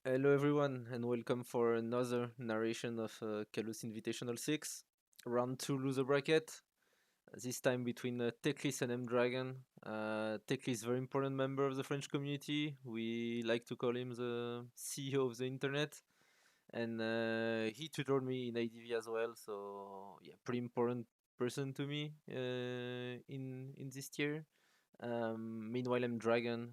Hello everyone and welcome for another narration of CALLOUS Invitational 6. Round 2 loser bracket, this time between Teclis and M-Dragon. Teclis, very important member of the French community. We like to call him the CEO of the internet. And he tutored me in ADV as well, so yeah, pretty important person to me in this tier. Meanwhile, M Dragon,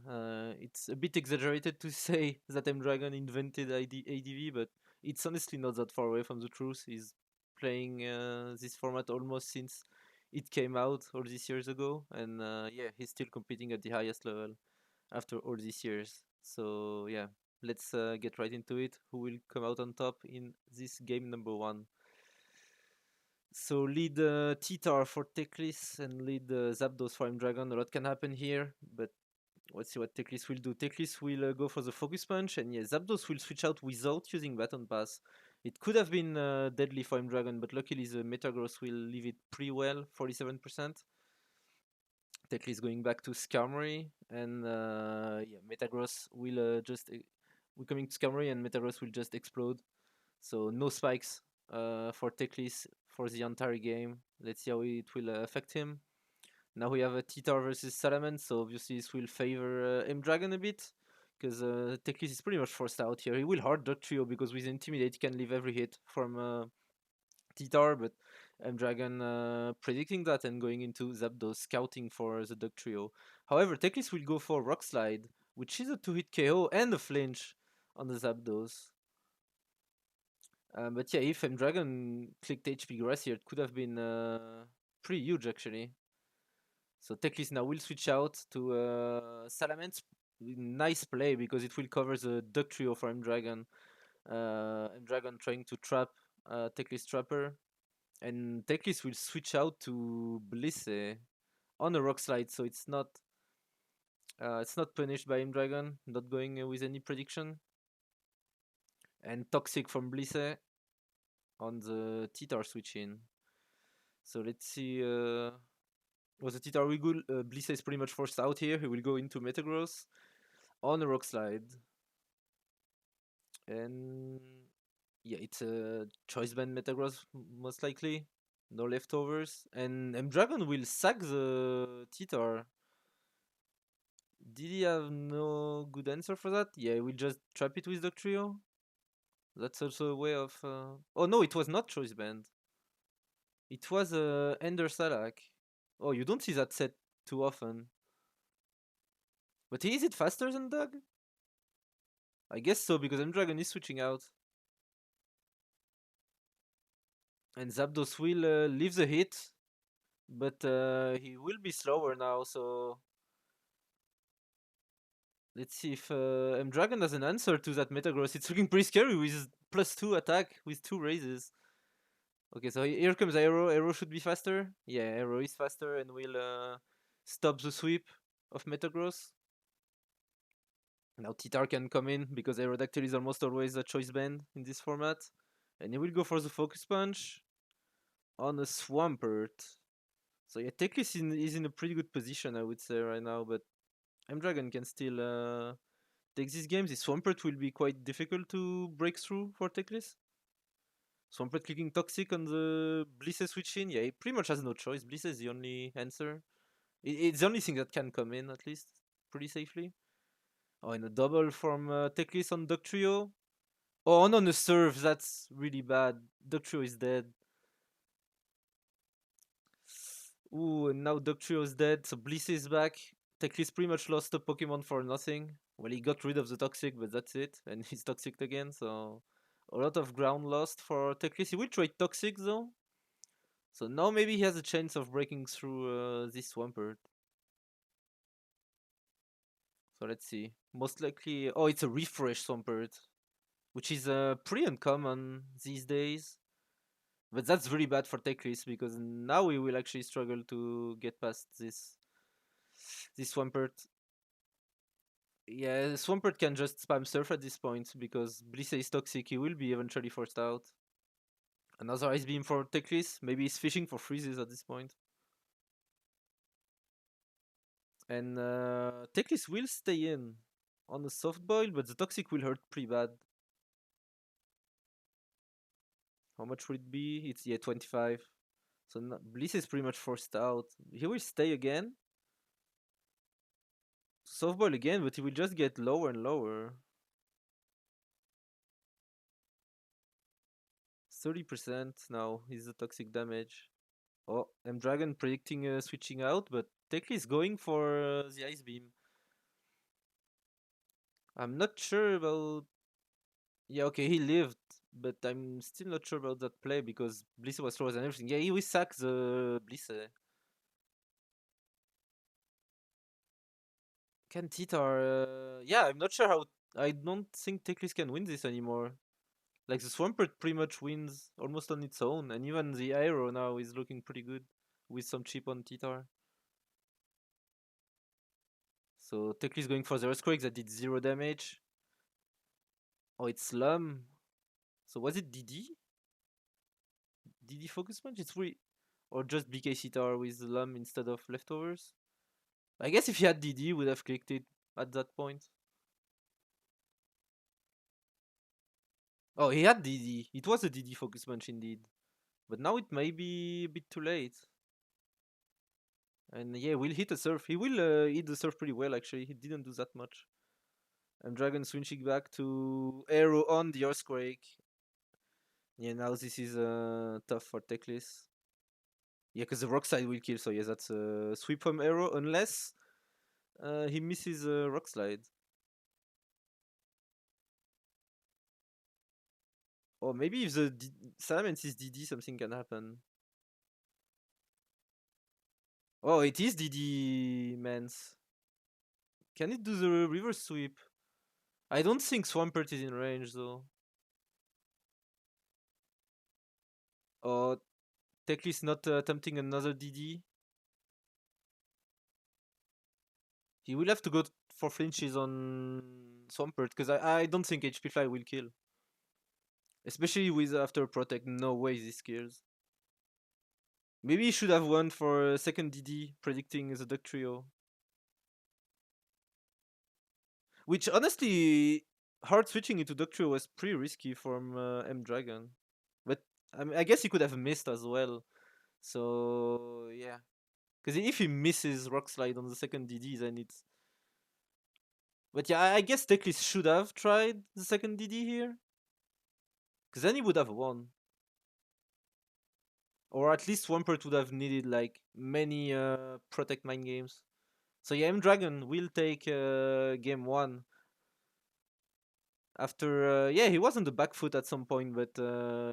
it's a bit exaggerated to say that M Dragon invented ADV, but it's honestly not that far away from the truth. He's playing this format almost since it came out all these years ago, and yeah, he's still competing at the highest level after all these years. So yeah, let's get right into it. Who will come out on top in this game number one? So lead Titar for Teclis and lead Zapdos for M Dragon. A lot can happen here, but let's see what Teclis will do. Teclis will go for the Focus Punch, and yeah, Zapdos will switch out without using Baton Pass. It could have been deadly for M Dragon, but luckily the Metagross will leave it pretty well, 47%. Teclis going back to Skarmory, and yeah, Metagross will we're coming to Skarmory, and Metagross will just explode. So no spikes for Teclis for the entire game. Let's see how it will affect him. Now we have a Titar versus Salamence, so obviously this will favor M-Dragon a bit, because Teclis is pretty much forced out here. He will hard Duck Trio, because with Intimidate he can leave every hit from Titar, but M-Dragon predicting that and going into Zapdos, scouting for the Duck Trio. However, Teclis will go for Rock Slide, which is a 2-hit KO and a flinch on the Zapdos. But yeah, if M-Dragon clicked HP Grass here, it could have been pretty huge actually. So Teclis now will switch out to Salamence. Nice play, because it will cover the Duck Trio for M-Dragon. M-Dragon trying to trap Teclis Trapper. And Teclis will switch out to Blisse on a Rock Slide, so it's not punished by M-Dragon, not going with any prediction. And Toxic from Blisse on the Titar switch in. So let's see. Was the Titar will go? Blisse is pretty much forced out here. He will go into Metagross on a Rock Slide. And yeah, it's a choice band Metagross most likely. No leftovers. And M-Dragon will sack the Titar. Did he have no good answer for that? Yeah, he will just trap it with the trio. That's also a way of... Oh no, it was not choice band. It was Ender Salak. Oh, you don't see that set too often. But is it faster than Doug? I guess so, because M-Dragon is switching out. And Zapdos will leave the hit, but he will be slower now, so... Let's see if M-Dragon has an answer to that Metagross. It's looking pretty scary with +2 attack with 2 raises. Okay, so here comes Aero. Aero should be faster. Yeah, Aero is faster and will stop the sweep of Metagross. Now Titar can come in, because Aerodactyl is almost always a choice band in this format. And he will go for the Focus Punch on a Swampert. So yeah, Teclis is in a pretty good position, I would say, right now, but M-Dragon can still take these games. This Swampert will be quite difficult to break through for Teclis. Swampert clicking Toxic on the Blisse switch in. Yeah, he pretty much has no choice. Blisse is the only answer. It's the only thing that can come in, at least, pretty safely. Oh, and a double from Teclis on Duck Trio. Oh, on a serve, that's really bad. Duck Trio is dead. Ooh, and now Duck Trio is dead, so Blisse is back. Teclis pretty much lost a Pokemon for nothing. Well, he got rid of the Toxic, but that's it. And he's Toxic again, so... A lot of ground lost for Teclis. He will try Toxic, though. So now maybe he has a chance of breaking through this Swampert. So let's see. Most likely... Oh, it's a Refresh Swampert, which is pretty uncommon these days. But that's really bad for Teclis, because now we will actually struggle to get past this Swampert. Yeah, Swampert can just spam Surf at this point, because Blisse is toxic. He will be eventually forced out. Another Ice Beam for Teclis. Maybe he's fishing for freezes at this point. And Teclis will stay in. on a soft boil, but the toxic will hurt pretty bad. How much would it be? It's, yeah, 25. So Bliss is pretty much forced out. He will stay again. Softball again, but he will just get lower and lower. 30% now is the toxic damage. Oh, M Dragon predicting switching out, but Teclis is going for the Ice Beam. I'm not sure about. Yeah, okay, he lived, but I'm still not sure about that play because Blisse was frozen and everything. Yeah, he will sack the Blisse. Can Titar? Yeah, I'm not sure how. I don't think Teclis can win this anymore. Like the Swampert pretty much wins almost on its own, and even the Aero now is looking pretty good with some chip on Titar. So Teclis going for the Earthquake that did 0 damage. Oh, it's Slum. So was it DD? DD Focus Punch? It's free. Or just BK Sitar with Slum instead of Leftovers? I guess if he had DD, would have clicked it at that point. Oh, he had DD. It was a DD Focus Punch indeed. But now it may be a bit too late. And yeah, will hit a surf. He will hit the surf pretty well actually. He didn't do that much. And Dragon switching back to Arrow on the Earthquake. Yeah, now this is tough for Teclis. Yeah, because the Rock Slide will kill, so yeah, that's a sweep from Arrow, unless he misses Rock Slide. Or maybe if the Salamence is DD, something can happen. Oh, it is DD, Mans. Can it do the reverse sweep? I don't think Swampert is in range, though. Or Teclis not attempting another DD. He will have to go for flinches on Swampert, because I don't think HP Fly will kill. Especially with after Protect, no way this kills. Maybe he should have won for second DD, predicting the Duck Trio. Which, honestly, hard switching into Duck Trio was pretty risky from M Dragon. But I mean, I guess he could have missed as well. So, yeah. Because if he misses Rock Slide on the second DD, then it's. But yeah, I guess Teclis should have tried the second DD here. Because then he would have won. Or at least Swampert would have needed like many Protect Mind games. So yeah, M Dragon will take game 1. After yeah, he was on the back foot at some point, but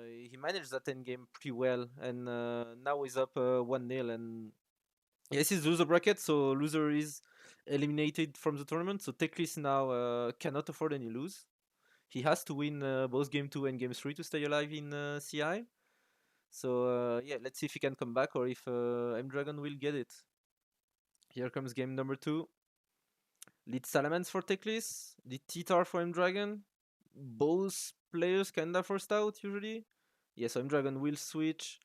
he managed that end game pretty well, and now he's up 1-0. And yes, he's loser bracket, so loser is eliminated from the tournament. So Teclis now cannot afford any lose. He has to win both game 2 and game 3 to stay alive in CI. So yeah, let's see if he can come back or if M Dragon will get it. Here comes game number 2. Lead Salamence for Teclis, lead Titar for M Dragon. Both players kinda forced out usually. Yeah, so M Dragon will switch,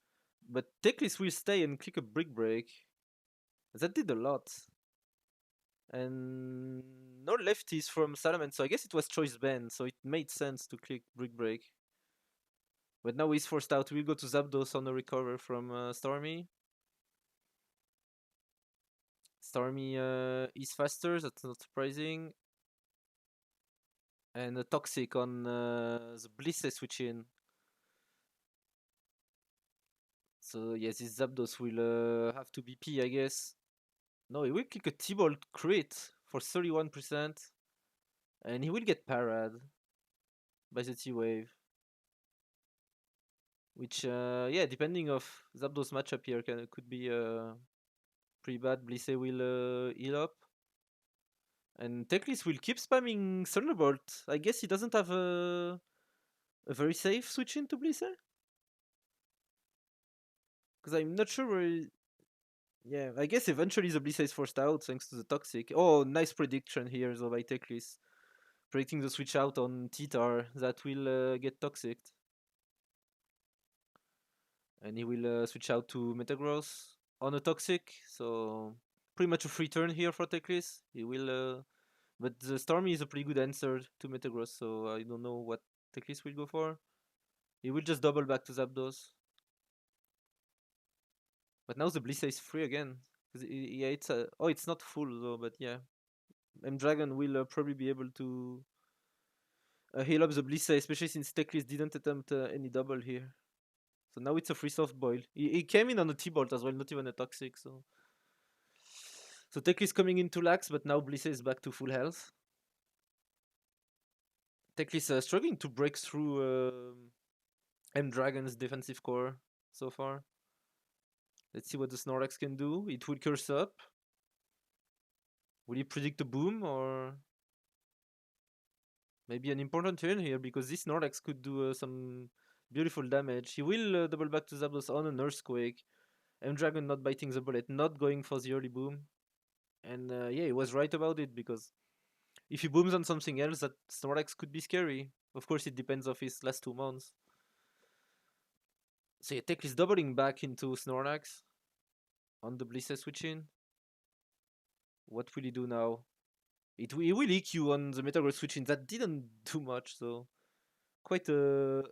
but Teclis will stay and click a Brick Break. That did a lot. And no lefties from Salamence, so I guess it was choice ban, so it made sense to click Brick Break. But now he's forced out. We'll go to Zapdos on a recover from Stormy. Stormy is faster, that's not surprising. And a Toxic on the Blisse switch in. So yes, this Zapdos will have to BP, I guess. No, he will click a T-Bolt crit for 31%. And he will get parad by the T-Wave. Which, yeah, depending of Zapdos matchup here, could be pretty bad. Blisse will heal up. And Teclis will keep spamming Thunderbolt. I guess he doesn't have a very safe switch into Blisse. Because I'm not sure where. Yeah, I guess eventually the Blisse is forced out thanks to the Toxic. Oh, nice prediction here though by Teclis. Predicting the switch out on Titar that will get Toxic. And he will switch out to Metagross on a Toxic. So pretty much a free turn here for Teclis. He will But the Stormy is a pretty good answer to Metagross, so I don't know what Teclis will go for. He will just double back to Zapdos. But now the Blissey is free again. Yeah, it's oh, it's not full though, but yeah. M-Dragon will probably be able to heal up the Blissey, especially since Teclis didn't attempt any double here. So now it's a free soft boil. He came in on a T-Bolt as well, not even a Toxic, so Teclis coming into lax, but now Blissey is back to full health. Teclis struggling to break through M-Dragon's defensive core so far. Let's see what the Snorlax can do. It will curse up. Will he predict a boom or maybe an important turn here because this Snorlax could do some beautiful damage. He will double back to Zapdos on an Earthquake. M-Dragon not biting the bullet, not going for the early boom. And yeah, he was right about it because if he booms on something else, that Snorlax could be scary. Of course, it depends of his last 2 months. So yeah, Tech is doubling back into Snorlax on the Blissey switch in. What will he do now? He will EQ on the Metagross switch in. That didn't do much, so quite a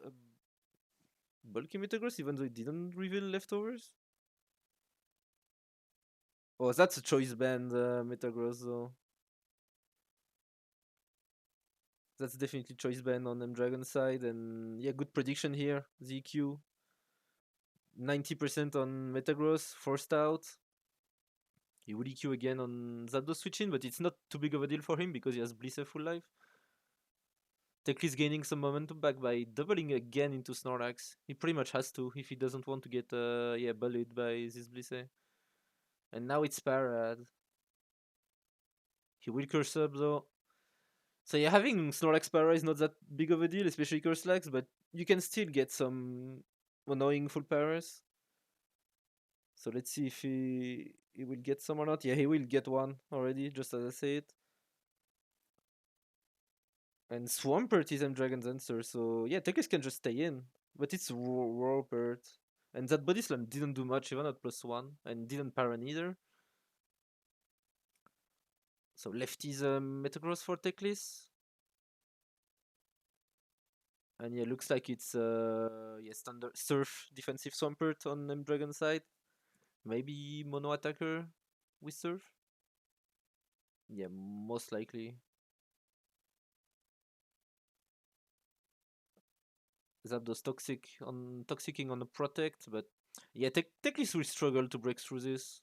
bulky Metagross, even though it didn't reveal leftovers. Oh, that's a choice band Metagross, though. That's definitely choice band on M-Dragon side, and yeah, good prediction here. ZQ 90% on Metagross, forced out. He would EQ again on Zapdos switch in, but it's not too big of a deal for him because he has Blissey full life. Teclis gaining some momentum back by doubling again into Snorlax. He pretty much has to if he doesn't want to get yeah, bullied by this Blissey. And now it's Parad. He will curse up though. So yeah, having Snorlax Para is not that big of a deal, especially Curslax, but you can still get some annoying full Paras. So let's see if he will get some or not. Yeah, he will get one already, just as I said. And Swampert is M-Dragon's answer, so yeah, Teclis can just stay in. But it's Swampert. And that Body Slam didn't do much, even at +1, and didn't Paran either. So lefty's Metagross for Teclis. And yeah, looks like it's yeah, standard Surf defensive Swampert on M-Dragon side. Maybe Mono Attacker with Surf? Yeah, most likely. Zapdos toxicking on a Protect, but yeah, Teclis will struggle to break through this.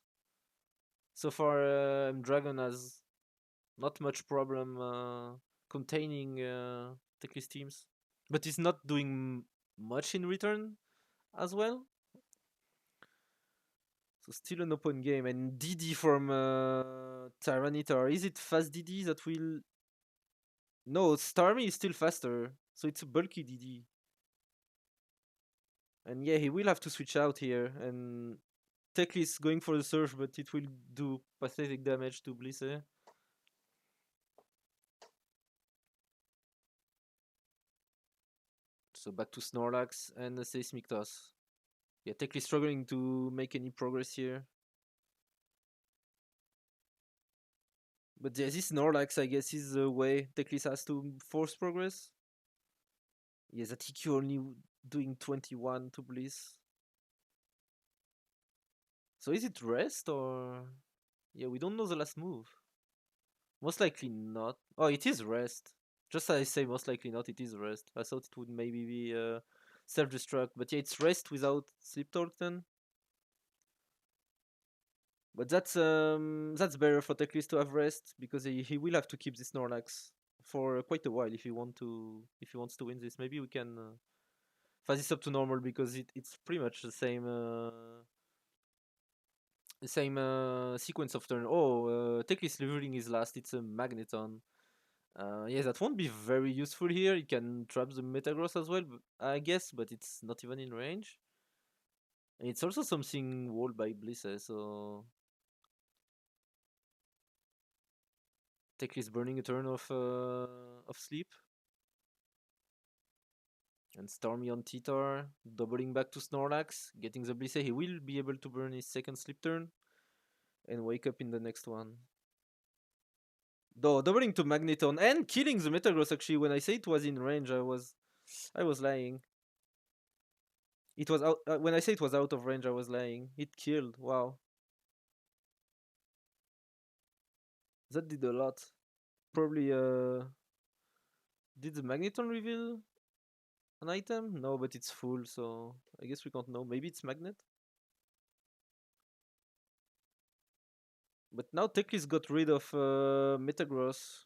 So far, M-Dragon has not much problem containing Teclis teams, but he's not doing much in return as well. So still an open game, and DD from Tyranitar. Is it fast DD that will... No, Starmie is still faster, so it's a bulky DD. And yeah, he will have to switch out here, and Teclis going for the Surf, but it will do pathetic damage to Blissey. So back to Snorlax and a Seismic Toss. Yeah, Teclis struggling to make any progress here. But yeah, this Snorlax, I guess, is the way Teclis has to force progress. Yeah, that EQ only doing 21 to Bliss. So is it rest or... Yeah, we don't know the last move. Most likely not. Oh, it is rest. Just as I say, most likely not, it is rest. I thought it would maybe be self-destruct. But yeah, it's rest without Sleep Talk then. But that's better for Teclis to have rest because he will have to keep this Snorlax for quite a while if he wants to win this. Maybe we can fast this up to normal because it's pretty much the same sequence of turn. Oh, Teclis leveling is last. It's a Magneton. Yeah, that won't be very useful here. You can trap the Metagross as well, I guess, but it's not even in range. And it's also something walled by Blissey, so Teclis burning a turn of sleep. And Stormy on Titar, doubling back to Snorlax, getting the Blissey. He will be able to burn his second sleep turn and wake up in the next one. Though doubling to Magneton and killing the Metagross actually when I say it was in range, I was lying. It was out when I say it was out of range, I was lying. It killed. Wow. That did a lot. Probably did the Magneton reveal an item? No, but it's full, so I guess we can't know. Maybe it's Magnet? But now Teclis got rid of Metagross.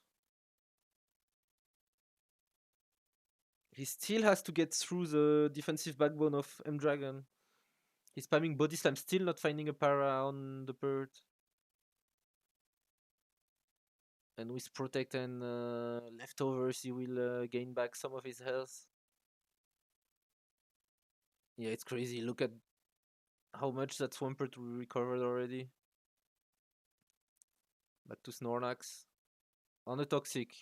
He still has to get through the defensive backbone of M Dragon. He's spamming Body Slam, still not finding a para on the bird. And with Protect and Leftovers, he will gain back some of his health. Yeah, it's crazy. Look at how much that Swampert recovered already. Back to Snorlax. On a Toxic.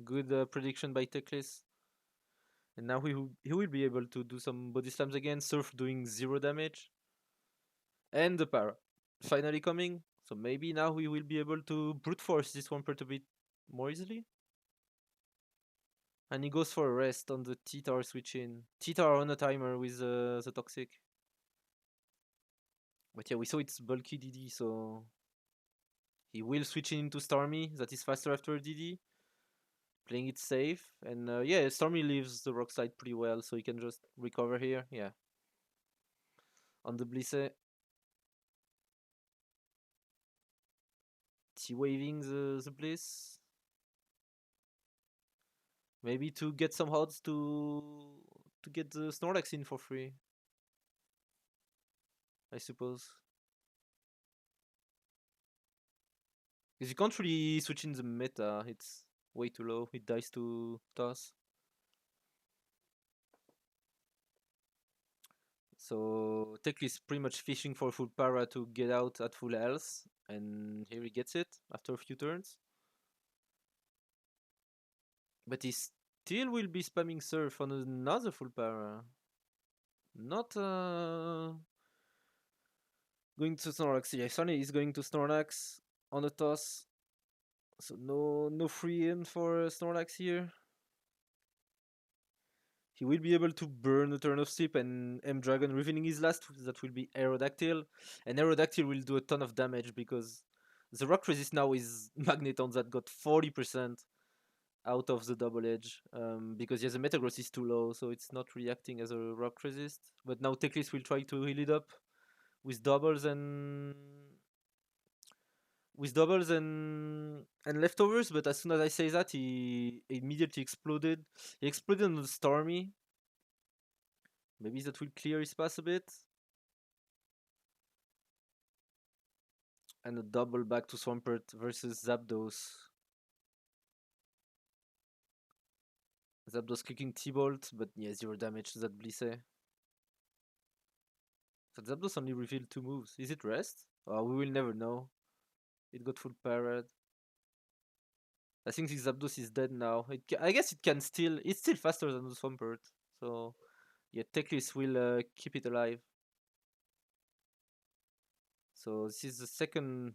Good prediction by Teclis. And now he will be able to do some body slams again. Surf doing 0 damage. And the para finally coming. So maybe now we will be able to brute force this Swampert a bit more easily. And he goes for a rest on the T-Tar switch in. T-Tar on a timer with the Toxic. But yeah, we saw it's bulky DD, so he will switch into Starmie. That is faster after DD. Playing it safe. And yeah, Starmie leaves the rock slide pretty well, so he can just recover here. Yeah. On the Blissey. T-waving the Bliss. Maybe to get some odds to get the Snorlax in for free. I suppose. Because you can't really switch in the meta. It's way too low. It dies to toss. So Teclis pretty much fishing for full para to get out at full health. And here he gets it after a few turns. But he still will be spamming Surf on another full para. Not going to Snorlax. Yeah, Sunny is going to Snorlax on a toss. So no free in for Snorlax here. He will be able to burn a turn of sleep and M Dragon revealing his last. That will be Aerodactyl. And Aerodactyl will do a ton of damage because the rock resist now is Magneton that got 40% out of the double edge. Because yeah, the Metagross is too low, so it's not reacting as a rock resist. But now Teclis will try to heal it up with doubles and leftovers, but as soon as I say that, he immediately exploded. He exploded on the Stormy. Maybe that will clear his path a bit. And a double back to Swampert versus Zapdos. Zapdos clicking T-Bolt, but yeah, 0 damage to that Blissey. That Zapdos only revealed 2 moves. Is it rest? Oh, we will never know. It got full parad. I think this Zapdos is dead now. I guess it can still... It's still faster than the Swampert. So, yeah, Teclis will keep it alive. So this is the second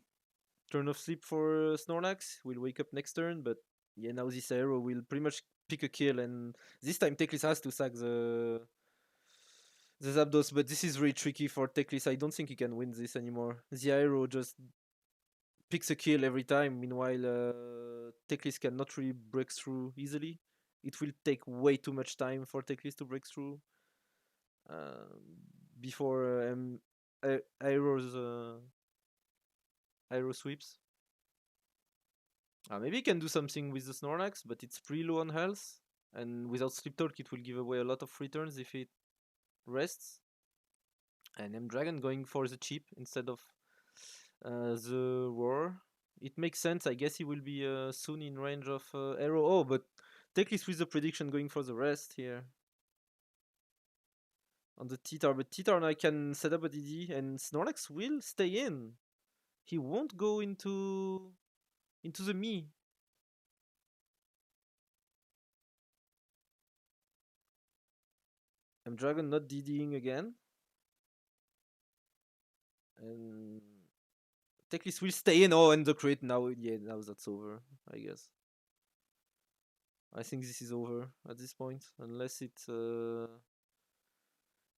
turn of sleep for Snorlax. We'll wake up next turn, but yeah, now this arrow will pretty much pick a kill, and this time Teclis has to sack the Zapdos, but this is really tricky for Teclis. I don't think he can win this anymore. The arrow just picks a kill every time. Meanwhile, Teclis cannot really break through easily. It will take way too much time for Teclis to break through before arrow sweeps. Maybe he can do something with the Snorlax, but it's pretty low on health. And without Sleep Talk, it will give away a lot of free turns if it rests. And M Dragon going for the chip instead of the Roar. It makes sense. I guess he will be soon in range of Arrow. Oh, but Teclis with the prediction going for the rest here. On the T-Tar, but T-Tar now can set up a DD, and Snorlax will stay in. He won't go into the me. M Dragon not DDing again. And Teclis will stay in. Oh, and the crit now. Yeah, now that's over. I guess. I think this is over at this point, unless it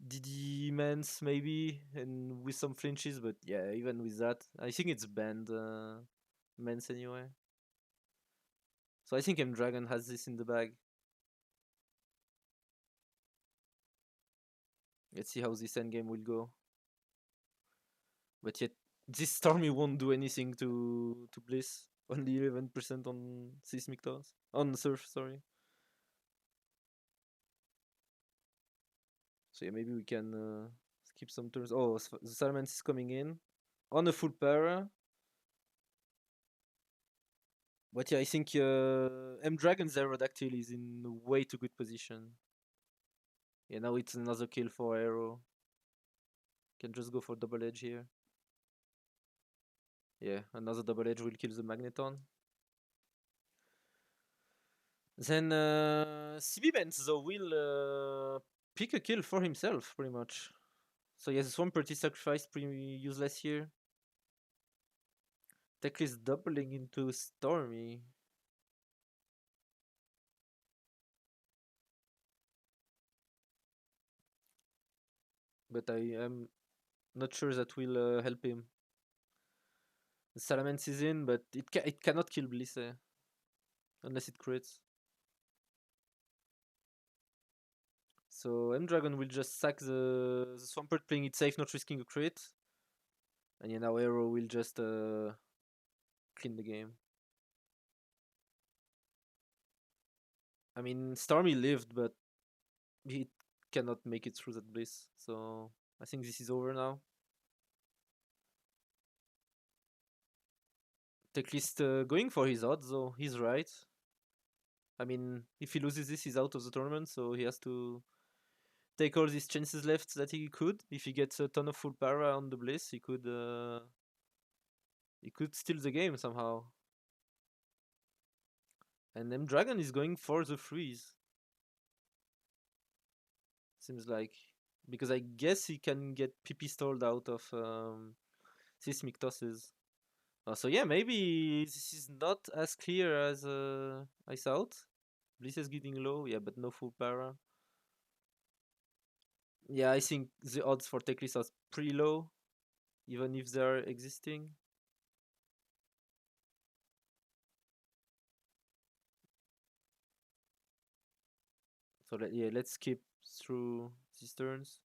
DD mans maybe, and with some flinches. But yeah, even with that, I think it's banned mans anyway. So I think M Dragon has this in the bag. Let's see how this endgame will go. But yet, this Stormy won't do anything to Bliss. Only 11% on Seismic Toss. On Surf, sorry. So yeah, maybe we can skip some turns. Oh, the Salamence is coming in. On a full para. But yeah, I think M Dragon's Aerodactyl is in a way too good position. Yeah, now it's another kill for Aero. Can just go for double edge here. Yeah, another double edge will kill the Magneton. Then CB Benz though will pick a kill for himself pretty much. So yeah, this one pretty sacrificed, pretty useless here. Teclis doubling into Stormy. But I am not sure that will help him. The Salamence is in, but it cannot kill Bliss unless it crits. So M Dragon will just sack the Swampert, playing it safe, not risking a crit. And yeah, now Aero will just clean the game. I mean, Stormy lived, but he cannot make it through that Bliss. So I think this is over now. Teclist going for his odds, though. He's right. I mean, if he loses this, he's out of the tournament, so he has to take all these chances left that he could. If he gets a ton of full para on the Bliss, he could steal the game somehow. And M Dragon is going for the freeze. Seems like, because I guess he can get PP stalled out of Seismic Tosses. So yeah, maybe this is not as clear as I thought. Bliss is getting low, yeah, but no full para. Yeah, I think the odds for Teclis are pretty low, even if they're existing. So yeah, let's skip through these turns.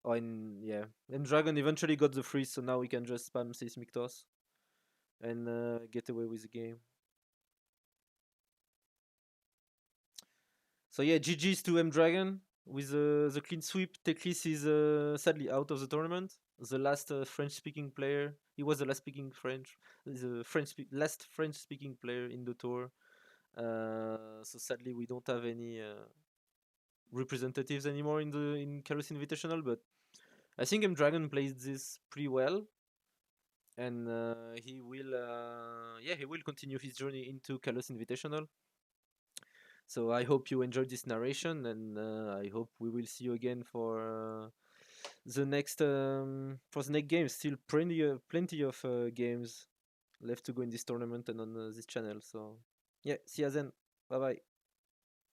Oh, and yeah, and Dragon eventually got the freeze, so now we can just spam Seismic Toss and get away with the game. So yeah, GG's to M Dragon with the clean sweep. Teclis is sadly out of the tournament. The last French-speaking player. He was the last speaking French. The last French-speaking player in the tour. So sadly, we don't have any representatives anymore in CALLOUS Invitational. But I think M Dragon plays this pretty well, and he will continue his journey into CALLOUS Invitational. So I hope you enjoyed this narration, and I hope we will see you again for the next game. Still plenty of games left to go in this tournament and on this channel. So yeah, see you then. Bye bye.